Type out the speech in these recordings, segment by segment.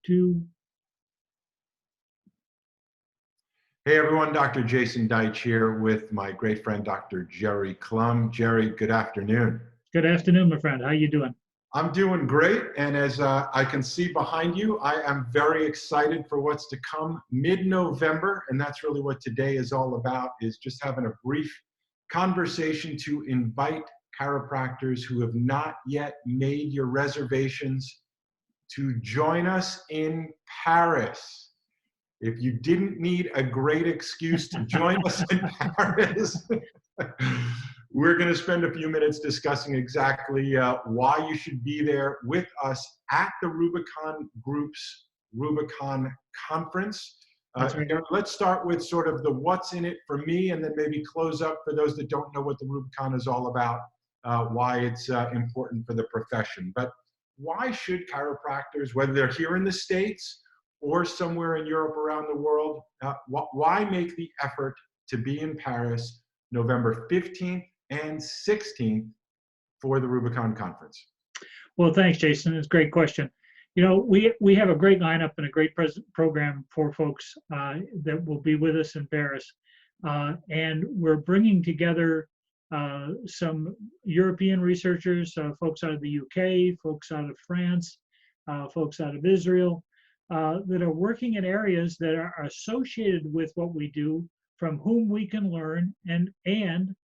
2. Hey everyone, Dr. Jason Deitch here with my great friend, Dr. Gerry Clum. Gerry, good afternoon. Good afternoon, my friend. How you doing? I'm doing great, and as I can see behind you, I am very excited for what's to come mid-November, and that's really what today is all about, is just having a brief conversation to invite chiropractors who have not yet made your reservations to join us in Paris. If you didn't need a great excuse to join us in Paris, we're going to spend a few minutes discussing exactly why you should be there with us at the Rubicon Group's Rubicon Conference. Right. Let's start with sort of the what's in it for me, and then maybe close up for those that don't know what the Rubicon is all about, why it's important for the profession. But why should chiropractors, whether they're here in the States or somewhere in Europe, around the world, why make the effort to be in Paris November 15th and 16th for the Rubicon Conference? Well, thanks, Jason. It's a great question. You know, we have a great lineup and a great program for folks that will be with us in Paris. And we're bringing together some European researchers, folks out of the UK, folks out of France, folks out of Israel, that are working in areas that are associated with what we do, from whom we can learn, and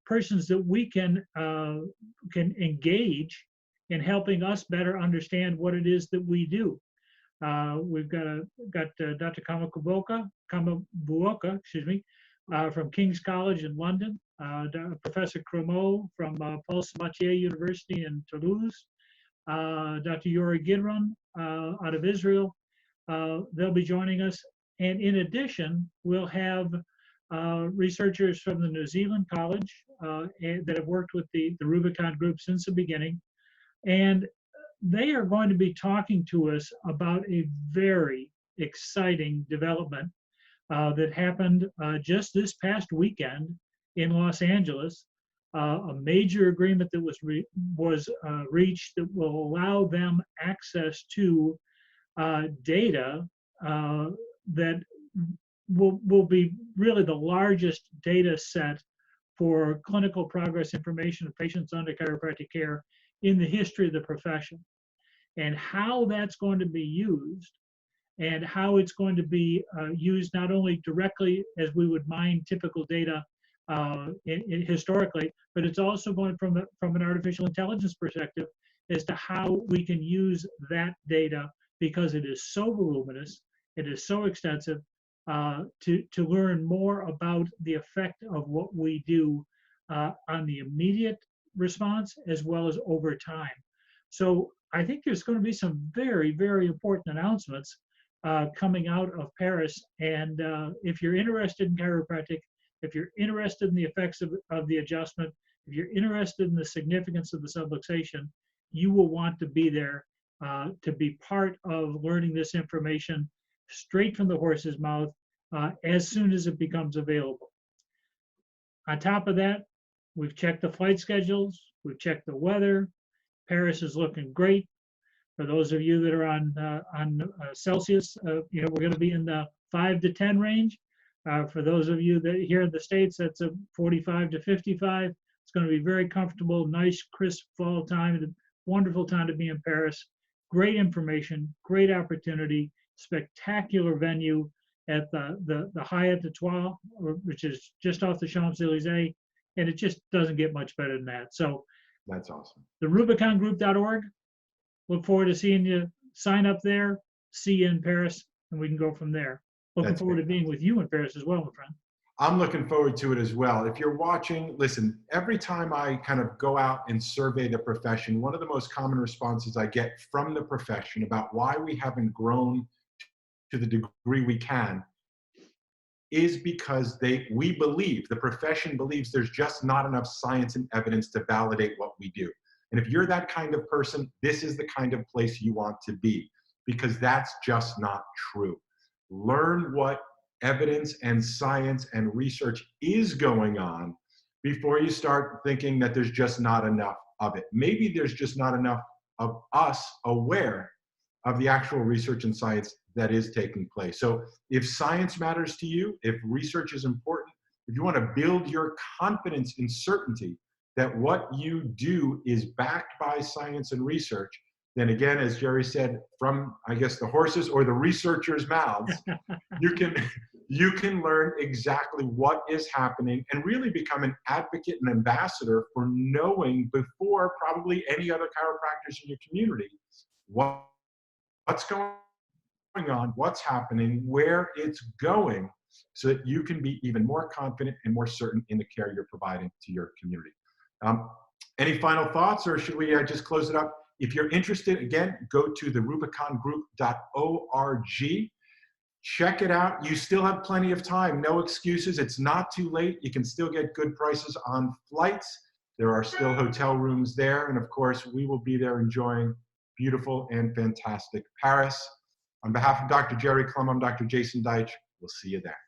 persons that we can engage in helping us better understand what it is that we do. We've got Dr. Kamabuoka, from King's College in London, Professor Cremo from Paul Sabatier University in Toulouse, Dr. Yuri Gidron out of Israel. They'll be joining us. And in addition, we'll have researchers from the New Zealand College that have worked with the Rubicon Group since the beginning. And they are going to be talking to us about a very exciting development that happened just this past weekend in Los Angeles. A major agreement that was reached that will allow them access to data that will be really the largest data set for clinical progress information of patients under chiropractic care in the history of the profession. And how that's going to be used, and how it's going to be used not only directly as we would mine typical data historically, but it's also going from an artificial intelligence perspective as to how we can use that data, because it is so voluminous, it is so extensive, to learn more about the effect of what we do on the immediate response as well as over time. So I think there's going to be some very, very important announcements coming out of Paris. And if you're interested in chiropractic, if you're interested in the effects of the adjustment, if you're interested in the significance of the subluxation, you will want to be there to be part of learning this information straight from the horse's mouth as soon as it becomes available. On top of that, we've checked the flight schedules, we've checked the weather. Paris is looking great. For those of you that are on Celsius, we're going to be in the 5 to 10 range. For those of you that here in the States, that's a 45 to 55. It's going to be very comfortable, nice, crisp fall time. Wonderful time to be in Paris. Great information, great opportunity, spectacular venue at the Hyatt Etoile, which is just off the Champs-Elysees, and it just doesn't get much better than that. So that's awesome. The RubiconGroup.org. Look forward to seeing you. Sign up there, see you in Paris, and we can go from there. Looking forward to being with you in Paris as well, my friend. I'm looking forward to it as well. If you're watching, listen, every time I kind of go out and survey the profession, one of the most common responses I get from the profession about why we haven't grown to the degree we can is because we believe, the profession believes, there's just not enough science and evidence to validate what we do. And if you're that kind of person, this is the kind of place you want to be, because that's just not true. Learn what evidence and science and research is going on before you start thinking that there's just not enough of it. Maybe there's just not enough of us aware of the actual research and science that is taking place. So if science matters to you, if research is important, if you want to build your confidence in certainty that what you do is backed by science and research, then again, as Gerry said, from, I guess, the horses or the researchers' mouths, you can learn exactly what is happening and really become an advocate and ambassador for knowing before probably any other chiropractors in your community what's going on, what's happening, where it's going, so that you can be even more confident and more certain in the care you're providing to your community. Any final thoughts, or should we just close it up? If you're interested, again, go to the rubicongroup.org. Check it out. You still have plenty of time. No excuses. It's not too late. You can still get good prices on flights. There are still hotel rooms there. And of course, we will be there enjoying beautiful and fantastic Paris. On behalf of Dr. Gerry Clum, I'm Dr. Jason Deitch. We'll see you there.